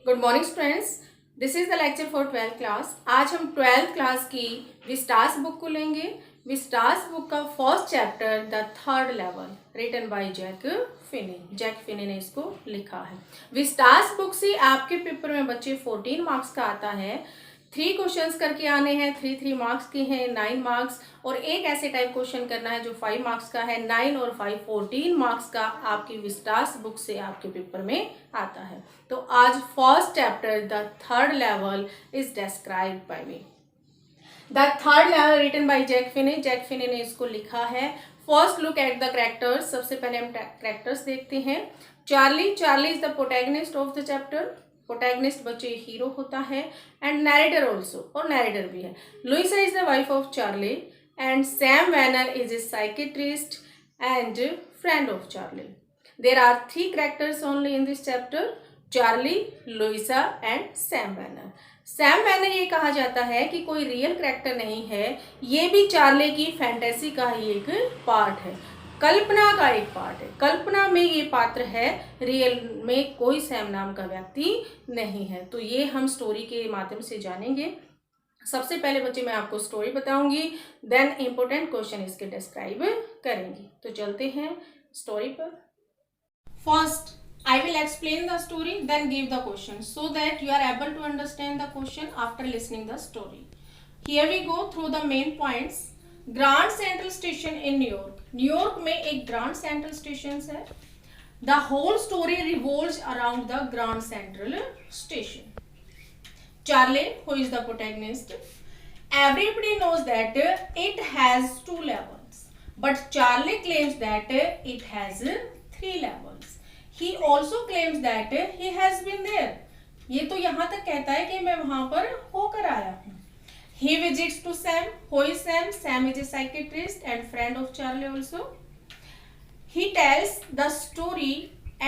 Good morning students, this is the lecture for 12th class. आज हम 12th class की Vistas book को लेंगे। विस्टास बुक का first chapter the third level written by Jack Finney ने इसको लिखा है। विस्टास बुक से आपके पेपर में बच्चे 14 मार्क्स का आता है। 3 क्वेश्चंस करके आने हैं, 3 मार्क्स के हैं, 9 मार्क्स, और एक ऐसे टाइप क्वेश्चन करना है जो 5 मार्क्स का है। 9 और 5 14 मार्क्स का आपकी विस्टास बुक से आपके पेपर में आता है। तो आज first chapter the third level is described by me. The third level written by Jack Finney ने इसको लिखा है। First look at the characters. सबसे पहले हम कैरेक्टर्स देखते हैं। Charley is the protagonist of the chapter. Protagonist बच्चे हीरो होता है, एंड नैरेटर ऑल्सो, और नैरेटर भी है। Louisa is the wife of Charley, and Sam Weiner is a psychiatrist and friend of Charlie. There are 3 characters only in this chapter, Charley, Louisa and Sam Weiner. Sam Weiner ये कहा जाता है कि कोई real character नहीं है, ये भी चार्ली की फैंटेसी का ही एक पार्ट है, कल्पना का एक पार्ट है। कल्पना में ये पात्र है, रियल में कोई सैम नाम का व्यक्ति नहीं है। तो ये हम स्टोरी के माध्यम से जानेंगे। सबसे पहले बच्चे मैं आपको स्टोरी बताऊंगी, देन इंपॉर्टेंट क्वेश्चन इसके डिस्क्राइब करेंगे। तो चलते हैं स्टोरी पर। First I will explain the story, then give the question so that you are able to understand the question after listening the story. Here we go through the main points. Grand Central Station in New York. New York में एक Grand Central Station है. The whole story revolves around the Grand Central Station. Charlie, who is the protagonist, everybody knows that it has 2 levels, but Charlie claims that it has 3 levels. He also claims that he has been there. ये तो यहाँ तक कहता है कि मैं वहां पर होकर आया हूँ। He visits to Sam. Who is Sam? Sam is a psychiatrist and friend of Charlie also. He tells the story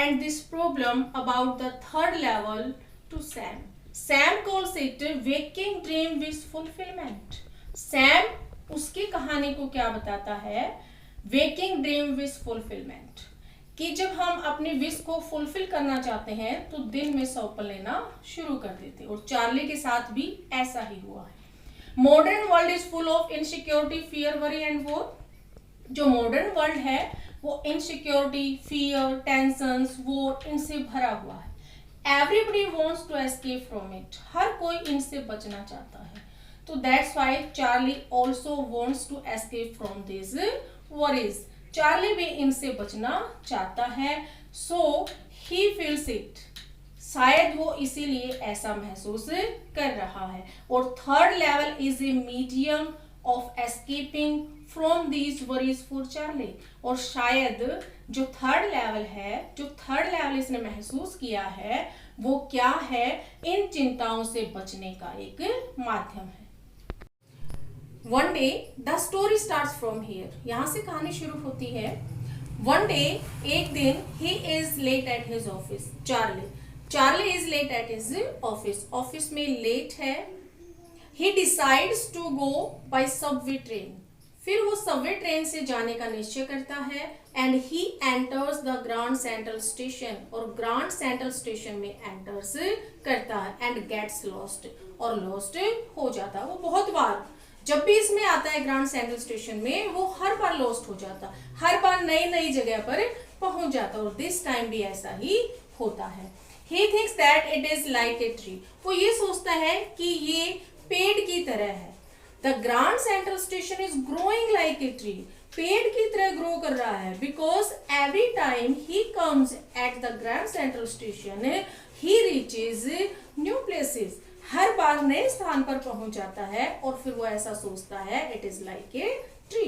and this problem about the third level to Sam. Sam calls it waking dream wish fulfillment. Sam उसकी कहानी को क्या बताता है? Waking dream wish fulfillment. कि जब हम अपनी विश को फुलफिल करना चाहते हैं तो दिन में सौंप लेना शुरू कर देते, और चार्ली के साथ भी ऐसा ही हुआ है। Modern world is full of insecurity, fear, worry and war. जो मॉडर्न वर्ल्ड है वो इनसिक्योरिटी, फियर, टेंशंस, वॉर, इनसे भरा हुआ है। Everybody wants to escape from it. हर कोई इनसे बचना चाहता है। तो that's why Charley also wants to escape from this worries. Charley भी इनसे बचना चाहता है। So he feels it. शायद वो इसीलिए ऐसा महसूस कर रहा है। और third level is a medium of escaping from these worries for Charley. और शायद जो थर्ड लेवल इसने महसूस किया है वो क्या है? इन चिंताओं से बचने का एक माध्यम है। One day the story starts from here. यहाँ से कहानी शुरू होती है। One day, एक दिन, he is late at his office. Charlie is late at his office. Office में लेट है। He decides to go by subway train. फिर वो सबवे ट्रेन से जाने का निश्चय करता है। And he enters the Grand Central Station. और Grand Central Station में enters करता है and gets lost. और lost हो जाता है। वो बहुत बार जब भी इसमें आता है ग्रैंड सेंट्रल स्टेशन में, वो हर बार लॉस्ट हो जाता, हर बार नई जगह पर पहुंच जाता, और दिस टाइम भी ऐसा ही होता है। He thinks that it is like a tree. वो ये सोचता है कि ये पेड़ की तरह है। The Grand Central Station is growing like a tree. पेड़ की तरह ग्रो कर रहा है, because every time he comes at the Grand Central Station, he reaches new places. हर बार नए स्थान पर पहुंच जाता है, और फिर वो ऐसा सोचता है it is like a tree.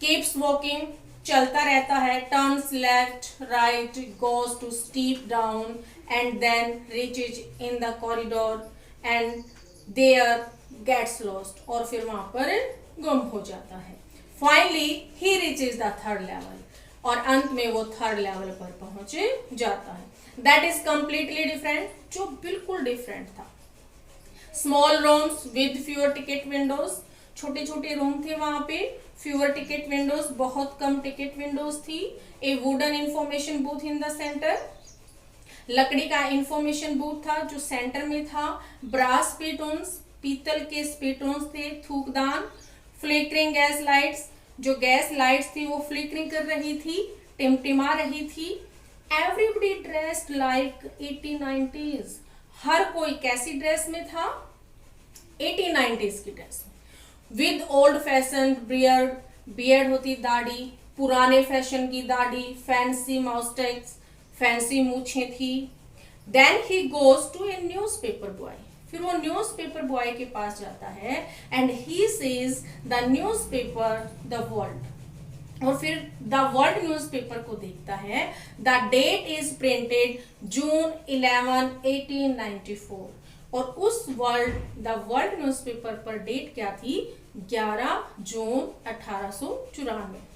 Keeps walking, चलता रहता है, turns left right, goes to steep down, and then reaches in the corridor and there gets lost. और फिर वहां पर गुम हो जाता है। Finally he reaches the third level, और अंत में वो थर्ड लेवल पर पहुंच जाता है। दैट इज कंप्लीटली डिफरेंट, जो बिल्कुल डिफरेंट था। Small rooms with fewer ticket Windows, छोटे छोटे रूम थे वहां पे, फ्यूअर टिकट विंडोज, बहुत कम टिकट विंडोज थी। ए wooden information booth in the centre, लकड़ी का इंफॉर्मेशन बूथ था जो सेंटर में था, ब्रास स्पिटोन्स, पीतल के स्पिटोन्स थे, थूकदान, फ्लिकरिंग गैस लाइट्स, जो गैस लाइट्स थी वो फ्लिकरिंग कर रही थी, टिमटिमा रही थी। एवरीबडी ड्रेस्ड लाइक 1890s, हर कोई कैसी ड्रेस में था? 1890s की ड्रेस में। With old fashion beard, beard होती दाढ़ी, पुराने फैशन की दाढ़ी, फैंसी माउस्टैक्स, फैंसी मूछें थी। Then he goes to a newspaper boy, फिर वो न्यूज़पेपर बॉय के पास जाता है and he sees the newspaper the world, और फिर द वर्ल्ड न्यूज़पेपर को देखता है। The date is printed June 11, 1894, और उस द वर्ल्ड न्यूज़पेपर पर डेट क्या थी? 11 June 1894।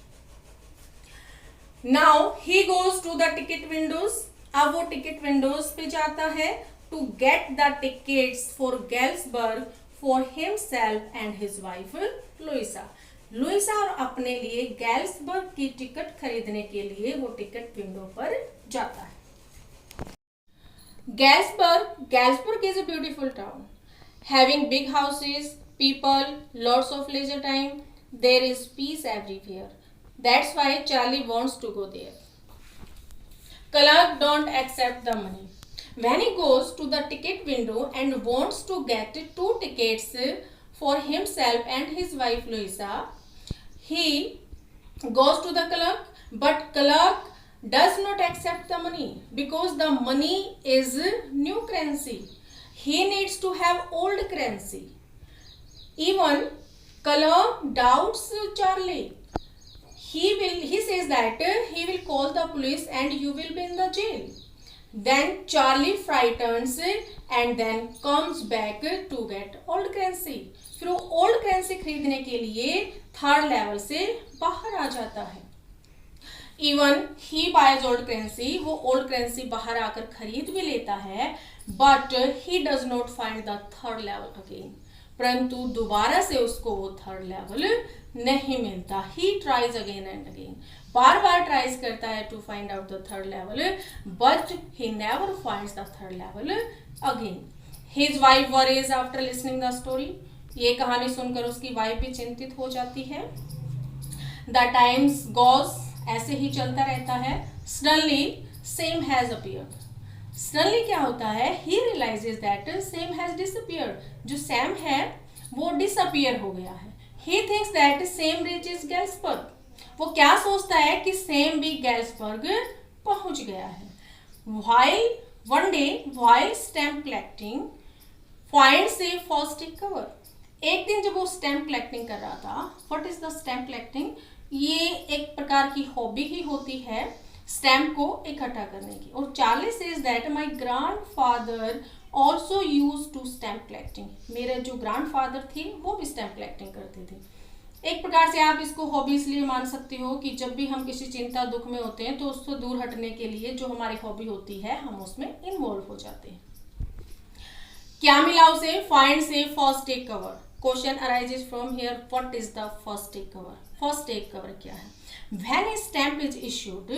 Now he goes to the ticket windows, अब वो टिकट विंडोज पे जाता है to get the tickets for Galesburg for himself and his wife Louisa. Louisa और अपने लिए गैल्सबर्ग की टिकट खरीदने के लिए वो टिकट विंडो पर जाता है। Galsburg is a beautiful town, having big houses, people, lots of leisure time. There is peace everywhere. That's why Charlie wants to go there. Clerk don't accept the money. When he goes to the ticket window and wants to get 2 tickets for himself and his wife Louisa, he goes to the clerk, but clerk does not accept the money because the money is new currency. He needs to have old currency. Even clerk doubts Charlie. He says that he will call the police and you will be in the jail. Then Charlie frightens and then comes back to get old currency. फिर वो old currency खरीदने के लिए 3rd level से बाहर आ जाता है। Even he buys old currency, वो old currency बाहर आकर खरीद भी लेता है, but he does not find the 3rd level again. परंतु दोबारा से उसको वो 3rd level नहीं मिलता। He tries again and again, bar bar tries करता है to find out the 3rd level, but he never finds the 3rd level again. His wife worries after listening the story. ये कहानी सुनकर उसकी wife भी चिंतित हो जाती है। The times goes, ऐसे ही चलता रहता है। Suddenly Sam has appeared. Suddenly क्या होता है? He realizes that Sam has disappeared. जो Sam है वो disappear हो गया है। He thinks that Sam reaches Galsburg. वो क्या सोचता है कि Sam भी Galsburg पहुंच गया है। One day while stamp collecting finds a plastic cover. एक दिन जब वो स्टैम्प कलेक्टिंग कर रहा था, what is the stamp collecting? ये एक प्रकार की हॉबी ही होती है स्टैम्प को इकट्ठा करने की। और Charlie says that my grandfather also used to stamp collecting. मेरे जो ग्रैंडफादर थे वो भी स्टैम्प कलेक्टिंग करते थे। एक प्रकार से आप इसको हॉबी इसलिए मान सकते हो कि जब भी हम किसी चिंता दुख में होते हैं तो उसको दूर हटने के लिए जो हमारी हॉबी होती है हम उसमें इन्वॉल्व हो जाते हैं। क्या मिला उसे? फाइंड से first take cover. Question arises from here, what is the first take cover? First take cover क्या है? When a stamp is issued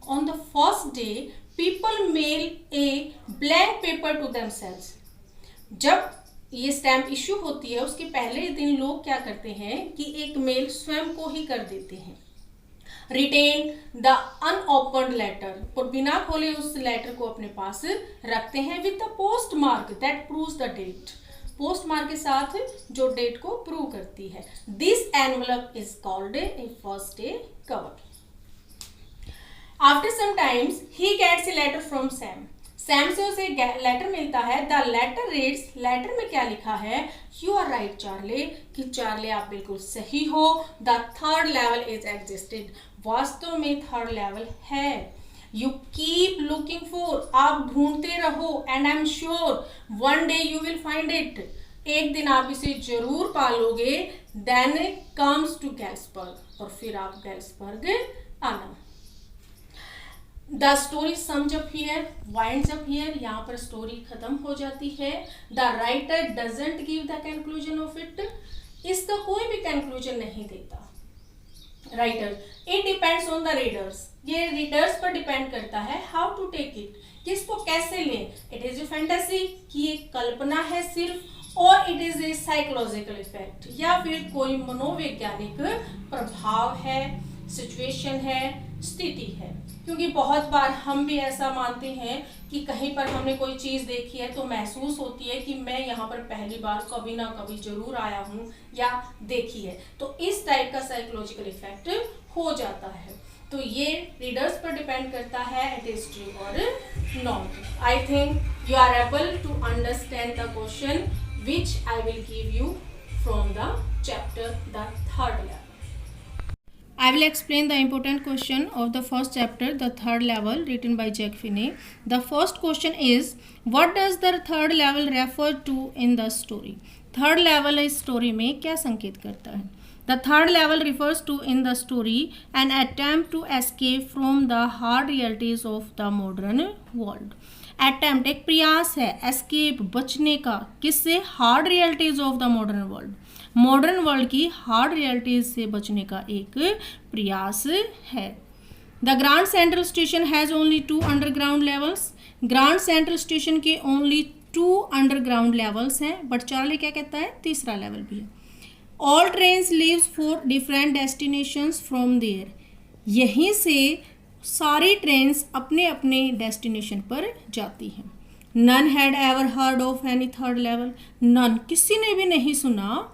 on the first day people mail a blank paper to themselves. जब ये stamp issue होती है उसके पहले दिन लोग क्या करते हैं कि एक मेल स्वयं को ही कर देते हैं। रिटेन द अनओपन्ड लेटर, और बिना खोले उस लेटर को अपने पास रखते हैं with the post mark that proves the date. Post mark के साथ जो डेट को प्रूव करती है। This envelope is called a first day cover. After some times he gets a letter from Sam. Sam से उसे लेटर मिलता है। द लेटर रीड्स, लेटर में क्या लिखा है? यू आर राइट चार्ली, कि चार्ली आप बिल्कुल सही हो। The 3rd level is existed, वास्तव में 3rd लेवल है। यू कीप लुकिंग फॉर, आप ढूंढते रहो। And I am sure one day you will find it, एक दिन आप इसे जरूर पालोगे। देन कम्स टू गैल्सबर्ग, और फिर आप गैल्सबर्ग आना। The story sums up here, winds up here, यहाँ पर स्टोरी खत्म हो जाती है। The writer doesn't give the conclusion of it, इसका कोई भी कंक्लूजन नहीं देता। Writer, it depends on the readers, ये रीडर्स पर डिपेंड करता है, हाउ टू टेक इट, कि इसको कैसे लें, इट इज ए फैंटेसी, कि एक कल्पना है सिर्फ, और it is a psychological effect, या फिर कोई मनोवैज्ञानिक प्रभाव है, सिचुएशन है, स्थिति है। क्योंकि बहुत बार हम भी ऐसा मानते हैं कि कहीं पर हमने कोई चीज देखी है तो महसूस होती है कि मैं यहाँ पर पहली बार कभी ना कभी जरूर आया हूँ या देखी है, तो इस टाइप का साइकोलॉजिकल इफेक्ट हो जाता है। तो ये रीडर्स पर डिपेंड करता है, इट इज ट्रू और not. I think you are able to understand the question which I will give you from the chapter the third level. I will explain the important question of the first chapter, the third level, written by Jack Finney. The first question is, what does the third level refer to in the story? Third level इस story में क्या संकेत करता है? The third level refers to in the story an attempt to escape from the hard realities of the modern world. Attempt एक प्रयास है, escape बचने का, किससे? Hard realities of the modern world. Modern world की हार्ड रियलिटीज से बचने का एक प्रयास है। The Grand Central Station has only 2 underground levels. Grand Central station के ओनली 2 अंडरग्राउंड लेवल्स हैं, बट चार्ली क्या कहता है? तीसरा लेवल भी है। All trains leaves for different destinations from there. यहीं से सारी ट्रेन्स अपने अपने डेस्टिनेशन पर जाती हैं। None had ever heard of any third level. None, किसी ने भी नहीं सुना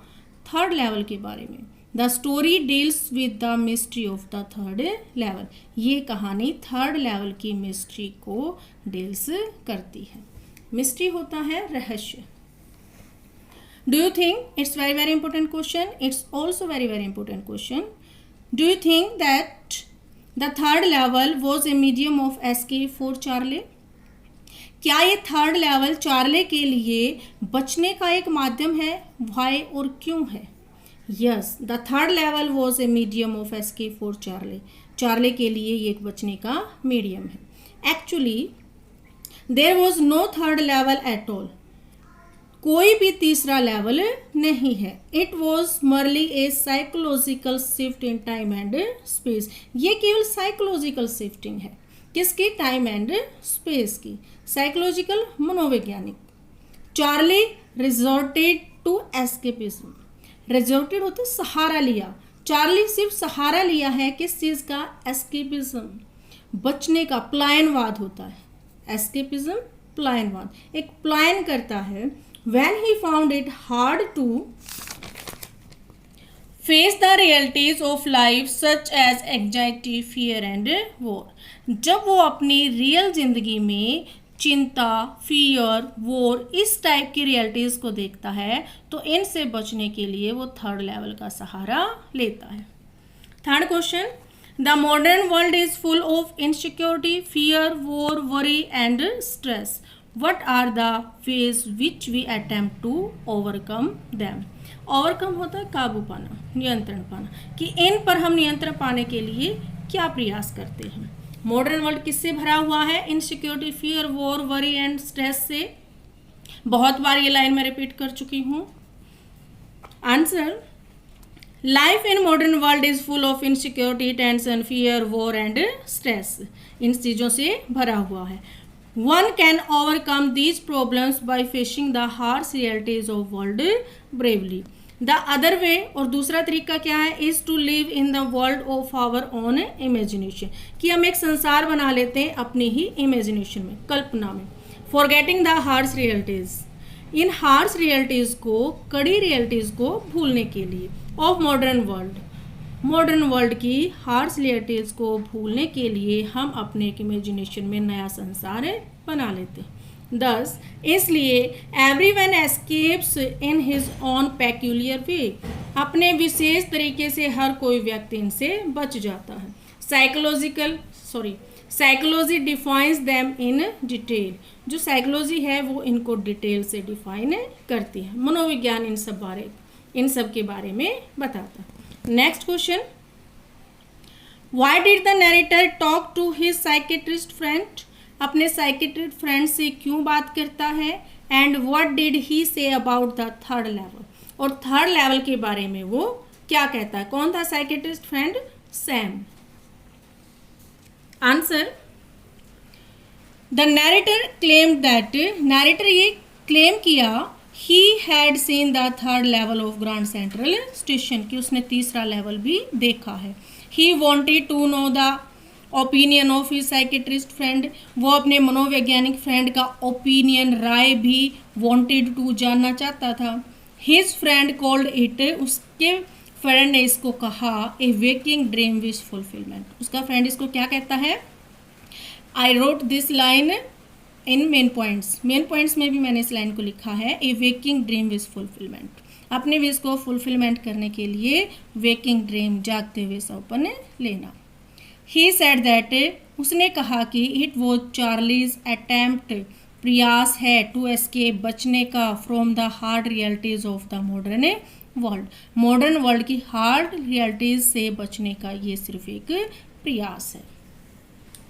थर्ड लेवल के बारे में। The story deals with the mystery of the third level. ये कहानी थर्ड लेवल की मिस्ट्री को डील्स करती है। मिस्ट्री होता है रहस्य। Do you think, it's very very important question, it's also very very important question, do you think that the third level was a medium of escape for Charlie? क्या ये third level Charlie के लिए बचने का एक माध्यम है? Y, और क्यों है? Yes, the third level was a medium of escape for Charley. Charley के लिए ये एक बचने का मीडियम है। Actually there was no third level at all. कोई भी तीसरा लेवल नहीं है। It was merely a psychological shift in time and space. ये केवल साइकोलॉजिकल शिफ्टिंग है, किसकी? टाइम एंड स्पेस की। साइकोलॉजिकल, मनोवैज्ञानिक। Charlie resorted to escapism. Resorted होता सहारा लिया। चार्ली सिर्फ सहारा लिया है किस चीज़ का? एस्केपिज्म, बचने का। प्लायनवाद होता है एस्केपिज्म, प्लायनवाद। एक प्लायन करता है। When he found it hard to face the realities of life such as anxiety, fear and war. जब वो अपनी रियल जिंदगी में चिंता, फियर, वॉर, इस टाइप की रियलिटीज को देखता है तो इनसे बचने के लिए वो थर्ड लेवल का सहारा लेता है। Third question, the modern world is full of insecurity, fear, war, worry and stress. What are the ways which we attempt to overcome them? Overcome होता है काबू पाना, नियंत्रण पाना, कि इन पर हम नियंत्रण पाने के लिए क्या प्रयास करते हैं। मॉडर्न वर्ल्ड किससे भरा हुआ है? Insecurity, fear, war, worry and stress से। बहुत बार ये लाइन मैं रिपीट कर चुकी हूँ। Answer, life in modern world is full of insecurity, tension, fear, war and stress. इन चीज़ों से भरा हुआ है। One can overcome these problems by facing the harsh realities of world bravely. The other way, और दूसरा तरीका क्या है? Is to live in the world of our own imagination, कि हम एक संसार बना लेते हैं अपनी ही इमेजिनेशन में, कल्पना में। Forgetting the harsh realities, in harsh realities को, कड़ी रियलिटीज़ को भूलने के लिए। Of modern world, modern world की हार्श रियलिटीज़ को भूलने के लिए हम अपने एक इमेजिनेशन में नया संसार बना लेते हैं। दस, इसलिए every one escapes in his own peculiar way, अपने विशेष तरीके से हर कोई व्यक्ति इनसे बच जाता है। Psychology defines them in detail, जो साइकोलॉजी है वो इनको डिटेल से डिफाइन करती है। मनोविज्ञान इन सब के बारे में बताता है। Next question, why did the narrator talk to his psychiatrist friend? अपने साइकेट्रिस्ट फ्रेंड से क्यों बात करता है? And what did he say about the third level, और थर्ड लेवल के बारे में वो क्या कहता है? कौन था psychiatrist friend? Sam. Answer, the narrator claimed that, narrator ये क्लेम किया, he had seen the third level of Grand Central station, कि उसने तीसरा लेवल भी देखा है। He wanted to know the opinion of his psychiatrist friend, वो अपने मनोवैज्ञानिक फ्रेंड का ओपिनियन, राय भी वॉन्टेड टू जानना चाहता था। हिज फ्रेंड कॉल्ड इट, उसके फ्रेंड ने इसको कहा ए वेकिंग ड्रीम विश फुलफिलमेंट। उसका फ्रेंड इसको क्या कहता है? I wrote this line in main points, main points में भी मैंने इस लाइन को लिखा है, ए वेकिंग ड्रीम विश फुलफिलमेंट, अपने विश को फुलफिलमेंट करने के लिए वेकिंग ड्रीम, जागते हुए सपने लेना। ही सेड दैट, उसने कहा कि इट वॉज चार्लीज अटेम्प्ट, प्रयास है, टू एस्केप, बचने का, from the hard realities of the modern world, modern world की हार्ड रियलिटीज से बचने का ये सिर्फ एक प्रयास है।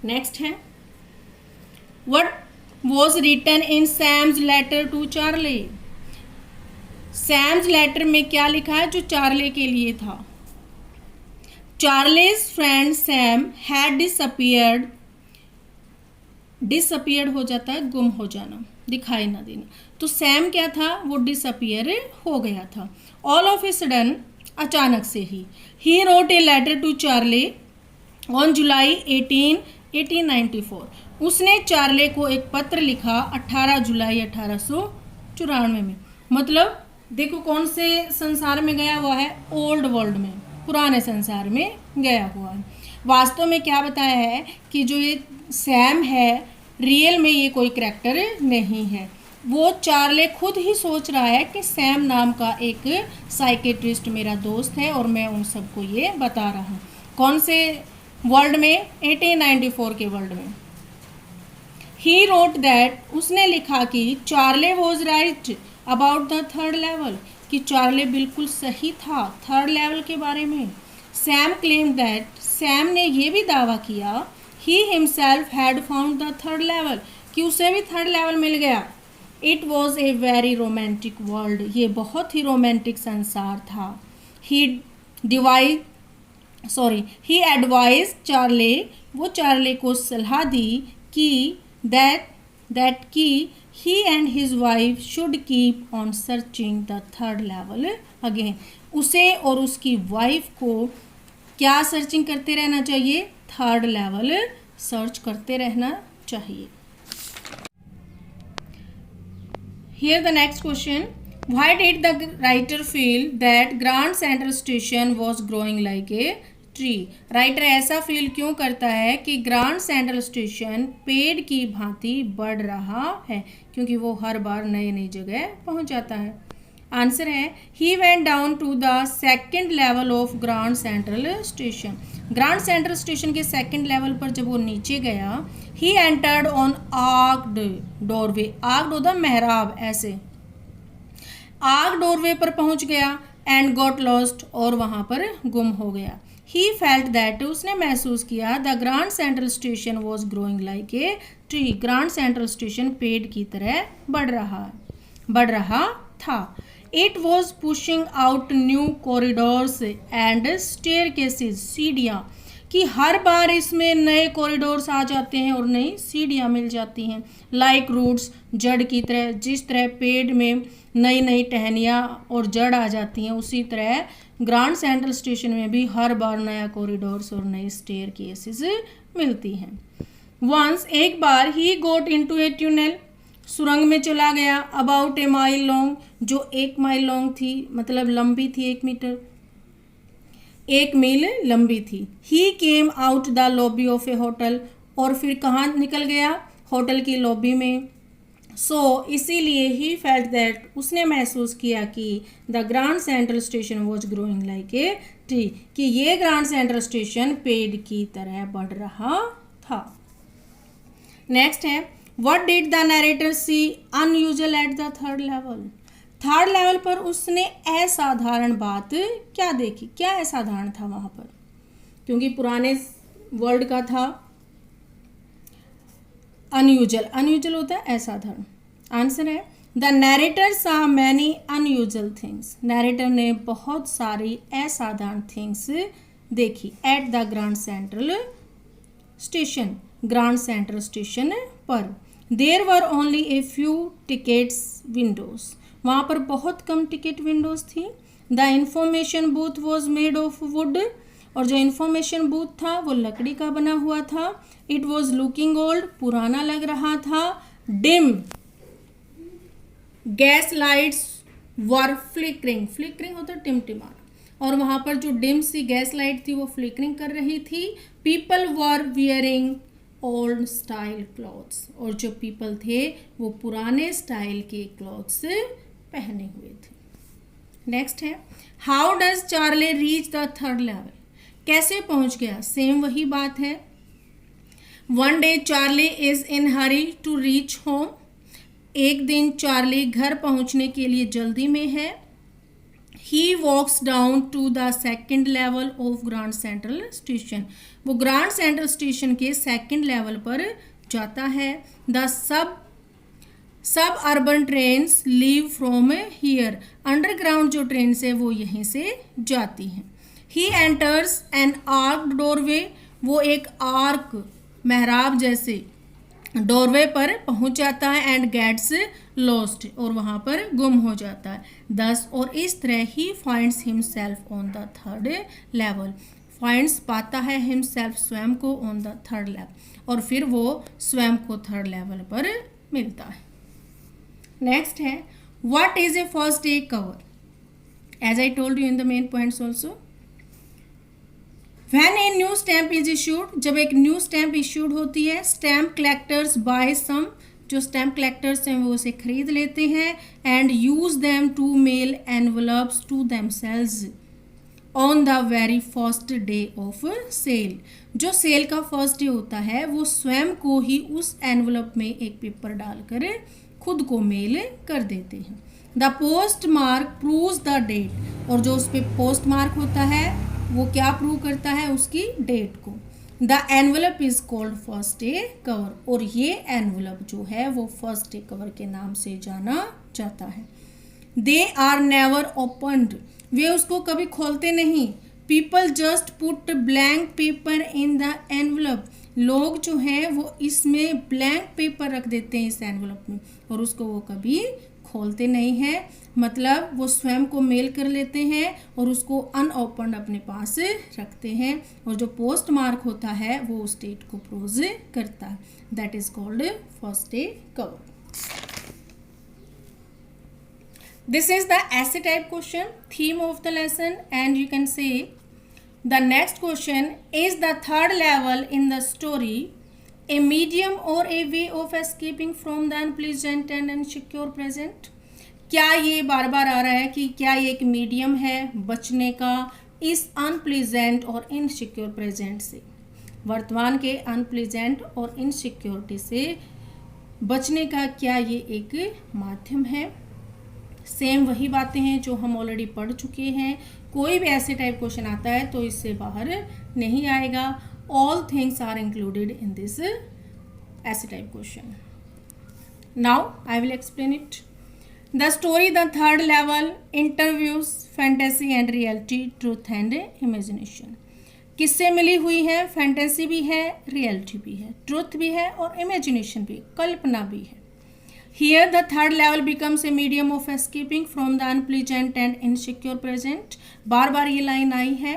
नेक्स्ट है, what was written in Sam's letter to Charlie, Sam's letter में क्या लिखा है जो चार्ली के लिए था? Charlie's friend Sam had disappeared, disappeared हो जाता है गुम हो जाना, दिखाई ना देना, तो सैम क्या था? वो डिसअपियर हो गया था। ऑल ऑफ ए सडन, अचानक से ही wrote a letter to Charlie on July 18, 1894, उसने चार्ले को एक पत्र लिखा 18 जुलाई 1894 में। मतलब देखो कौन से संसार में गया हुआ है? ओल्ड वर्ल्ड में, पुराने संसार में गया हुआ है। वास्तव में क्या बताया है कि जो ये सैम है, रियल में ये कोई करैक्टर नहीं है। वो चार्ले खुद ही सोच रहा है कि सैम नाम का एक साइकेट्रिस्ट मेरा दोस्त है और मैं उन सबको ये बता रहा हूँ। कौन से वर्ल्ड में? 1894 के वर्ल्ड में। ही रोट दैट, उसने लिखा कि Charlie was right about the third level, कि चार्ले बिल्कुल सही था थर्ड लेवल के बारे में। सैम क्लेम दैट, सैम ने ये भी दावा किया, he himself had found the third level, कि उसे भी थर्ड लेवल मिल गया। It was a very romantic world, ये बहुत ही रोमांटिक संसार था। ही एडवाइज चार्ले, वो चार्ले को सलाह दी कि दैट की he and his wife should keep on searching the third level again, उसे और उसकी वाइफ को क्या सर्चिंग करते रहना चाहिए? थर्ड लेवल सर्च करते रहना चाहिए। Here the next question, why did the writer feel that Grand Central Station was growing like a tree? Writer ऐसा फील क्यों करता है कि ग्रांड सेंट्रल स्टेशन पेड़ की भांति बढ़ रहा है? क्योंकि वो हर बार नई नई जगह पहुंच जाता है। आंसर है, he went down to the second level of Grand Central station, Grand Central station के सेकंड लेवल पर जब वो नीचे गया, he entered on arched doorway, arched होता मेहराब, ऐसे आर्क डोरवे पर पहुंच गया, एंड गॉट लॉस्ट, और वहां पर गुम हो गया। ही फेल्ट दैट, उसने महसूस किया, the Grand Central station was growing like a tree, grand Central station पेड़ की तरह बढ़ रहा था। It was pushing out new corridors and staircases, सीढ़ियाँ, कि हर बार इसमें नए कॉरिडोर्स आ जाते हैं और नई सीढ़ियाँ मिल जाती हैं। लाइक रूट्स, जड़ की तरह, जिस तरह पेड़ में नई नई टहनियाँ और जड़ आ जाती हैं, उसी तरह ग्रांड सेंट्रल स्टेशन में भी हर बार नया कॉरिडोर्स और नई स्टेयरकेसेस मिलती हैं। वंस, एक बार, ही गोट इनटू ए ट्यूनल, सुरंग में चला गया, अबाउट ए माइल लॉन्ग, जो 1 माइल लॉन्ग थी, मतलब लंबी थी, 1 मीटर, 1 मील लंबी थी। He came out the lobby of a hotel, और फिर कहाँ निकल गया? होटल की लॉबी में। सो इसीलिए ही फेल्ट दैट, उसने महसूस किया कि the Grand Central station was growing like a tree, कि ये ग्रांड सेंट्रल स्टेशन पेड़ की तरह बढ़ रहा था। नेक्स्ट है, what did the narrator see unusual at the third level, third level पर उसने असाधारण बात क्या देखी? क्या असाधारण था वहां पर? क्योंकि पुराने वर्ल्ड का था अनयूजुअल, अनयूजुअल होता है असाधारण। आंसर है, the narrator saw many unusual things, narrator ने बहुत सारी असाधारण थिंग्स देखी at the Grand Central station, Grand Central station पर। There were only a few tickets windows, वहाँ पर बहुत कम टिकट विंडोज थी। The information booth was made of wood, और जो इंफॉर्मेशन बूथ था वो लकड़ी का बना हुआ था। इट वॉज लुकिंग ओल्ड, पुराना लग रहा था। डिम गैस लाइट्स वर फ्लिकरिंग, फ्लिकरिंग होता टिमटिमाना, और वहाँ पर जो डिम सी गैस लाइट थी वो फ्लिकरिंग कर रही थी। People were wearing old style clothes, और जो पीपल थे वो पुराने स्टाइल के क्लॉथ्स पहने हुए थे। नेक्स्ट है how does Charlie reach the third level, कैसे पहुंच गया, सेम वही बात है। One day Charlie is in hurry to reach home, एक दिन चार्ली घर पहुंचने के लिए जल्दी में है। He walks down to the second level of Grand Central station, वो ग्रांड सेंट्रल स्टेशन के सेकेंड लेवल पर जाता है। The suburban trains leave from here, underground जो ट्रेन है वो यहीं से जाती हैं। He enters an arched doorway, वो एक आर्क मेहराब जैसे डोरवे पर पहुंच जाता है। एंड गेट्स लॉस्ट, और वहाँ पर गुम हो जाता है। दस, और इस तरह ही finds himself on the third level, finds पाता है हिमसेल्फ स्वयं को ऑन द थर्ड लेवल, और फिर वो स्वयं को थर्ड लेवल पर मिलता है। नेक्स्ट है what is a first day cover, as I told you in the main points also. When a new stamp is issued, जब एक न्यू स्टैम्प इश्यूड होती है, स्टैम्प कलेक्टर्स बाय सम, जो स्टैम्प कलेक्टर्स हैं वो उसे खरीद लेते हैं। And use them to mail envelopes to themselves on the very first day of sale, जो सेल का फर्स्ट डे होता है वो स्वयं को ही उस एनवलप में एक पेपर डालकर खुद को मेल कर देते हैं। The post mark proves the date, और जो उस पर पोस्ट मार्क होता है वो क्या प्रूव करता है, उसकी डेट को। The envelope is called first day cover, और ये एनवलप जो है वो फर्स्ट डे कवर के नाम से जाना जाता है। दे आर नेवर ओपनड, वे उसको कभी खोलते नहीं। People just put blank paper in the envelope, लोग जो हैं वो इसमें ब्लैंक पेपर रख देते हैं इस एनवलप में, और उसको वो कभी खोलते नहीं हैं। मतलब वो स्वयं को मेल कर लेते हैं और उसको अनओपन्ड अपने पास रखते हैं, और जो पोस्ट मार्क होता है वो उस डेट को प्रूव करता है। That is called first day cover. This is the essay type question, theme of the lesson, and you can say the next question is the third level in the story a medium or a way of escaping from the unpleasant and insecure present, क्या ये बार बार आ रहा है कि क्या ये एक medium है बचने का इस अनप्लीजेंट और इनसिक्योर प्रेजेंट से, वर्तमान के अनप्लीजेंट और इनसिक्योरिटी से बचने का क्या ये एक माध्यम है। सेम वही बातें हैं जो हम ऑलरेडी पढ़ चुके हैं। कोई भी ऐसे टाइप क्वेश्चन आता है तो इससे बाहर नहीं आएगा। All things are included in this essay type question. Now I will explain it. The story, the third level, interviews fantasy and reality, truth and imagination. किससे मिली हुई है? फैंटेसी भी है, रियलिटी भी है, ट्रुथ भी है और इमेजिनेशन भी, कल्पना भी है। Here the third level becomes a medium of escaping from the unpleasant and insecure present. बार बार ये लाइन आई है।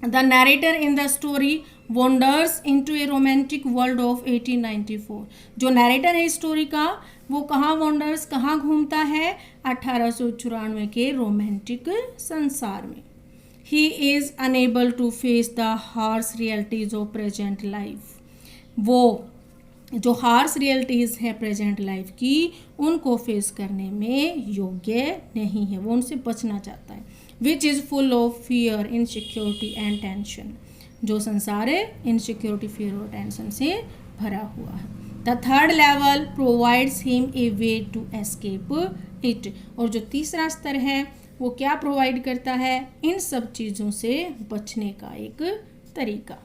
The narrator in the story wanders into a romantic world of 1894. जो नरेटर है स्टोरी का वो कहाँ वॉन्डर्स, कहाँ घूमता है? 1894 के रोमांटिक संसार में। He is unable to face the harsh realities of present life. वो जो हार्श रियलिटीज़ है प्रेजेंट लाइफ की उनको फेस करने में योग्य नहीं है, वो उनसे बचना चाहता है। Which is full of fear, insecurity and tension, जो संसार है इनसिक्योरिटी, फियर और टेंशन से भरा हुआ है। The third level provides him a way to escape it, और जो तीसरा स्तर है वो क्या प्रोवाइड करता है? इन सब चीज़ों से बचने का एक तरीका।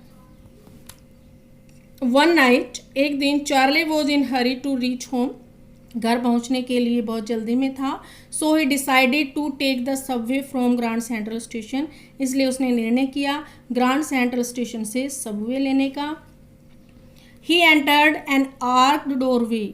वन नाइट, एक दिन, Charley was in hurry to reach home, घर पहुंचने के लिए बहुत जल्दी में था। So he decided to take the subway from Grand Central station, इसलिए उसने निर्णय किया ग्रैंड सेंट्रल स्टेशन से सबवे लेने का। He entered an arched doorway,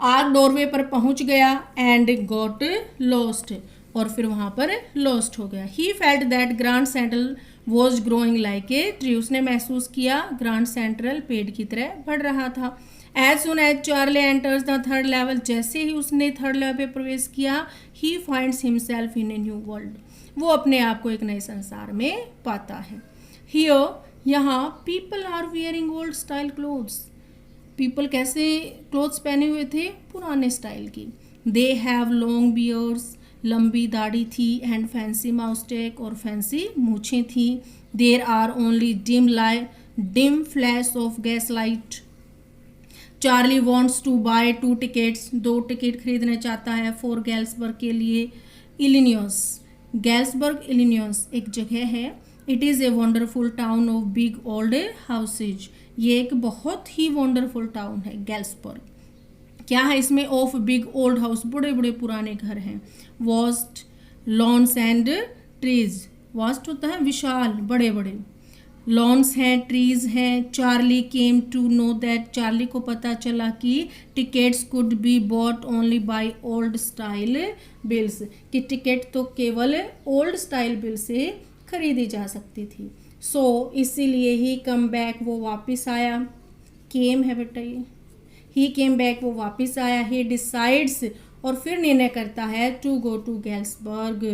arch doorway पर पहुंच गया एंड गॉट लॉस्ट, और फिर वहां पर लॉस्ट हो गया। He felt that grand central was growing like a tree, उसने महसूस किया ग्रैंड सेंट्रल पेड़ की तरह बढ़ रहा था। As soon as Charlie enters the third level, जैसे ही उसने थर्ड लेवल पे प्रवेश किया, he finds himself in a new world, वो अपने आप को एक नए संसार में पाता है। हियर, यहाँ people are wearing old style clothes, people कैसे क्लोथ्स पहने हुए थे, पुराने स्टाइल की। दे हैव लॉन्ग बियर्ड्स, लंबी दाढ़ी थी, एंड फैंसी माउस्टेक, और फैंसी मूछें थी। There are only dim flash of gas light. Charlie wants to buy 2 tickets, 2 ticket खरीदना चाहता है फॉर गैल्सबर्ग के लिए। इलिनियस, गैल्सबर्ग इलिनियस एक जगह है। It is a wonderful town of big old houses, ये एक बहुत ही वंडरफुल टाउन है गैल्सबर्ग। क्या है इसमें, ऑफ बिग ओल्ड हाउस, बड़े बड़े पुराने घर हैं। Vast lawns and trees, vast होता है विशाल, बड़े बड़े, लॉन्स हैं, ट्रीज हैं। Charlie came to know that, Charlie को पता चला कि tickets could be bought only by old style bills, कि टिकट तो केवल ओल्ड स्टाइल बिल से खरीदी जा सकती थी। सो इसीलिए ही कम बैक, वो वापस आया। केम है बेटा ये, ही केम बैक, वो वापस आया। ही डिसाइड्स, और फिर निर्णय करता है to go to Galesburg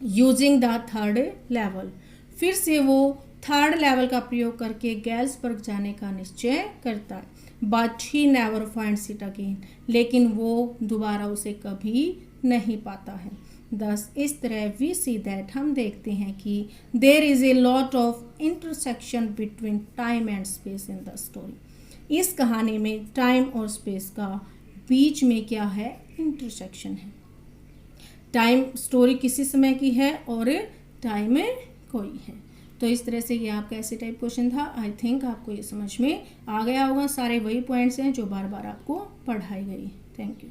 using the third level, फिर से वो थर्ड लेवल का प्रयोग करके गैल्सबर्ग जाने का निश्चय करता है। But he never finds it again, लेकिन वो दोबारा उसे कभी नहीं पाता है। दस इस तरह वी सी दैट, हम देखते हैं कि there is a lot of intersection between time and space in the story. इस कहानी में टाइम और स्पेस का बीच में क्या है, इंटरसेक्शन है। टाइम स्टोरी किसी समय की है और टाइम कोई है। तो इस तरह से ये आपका ऐसे टाइप क्वेश्चन था। आई थिंक आपको ये समझ में आ गया होगा। सारे वही पॉइंट्स हैं जो बार बार आपको पढ़ाई गई। Thank you.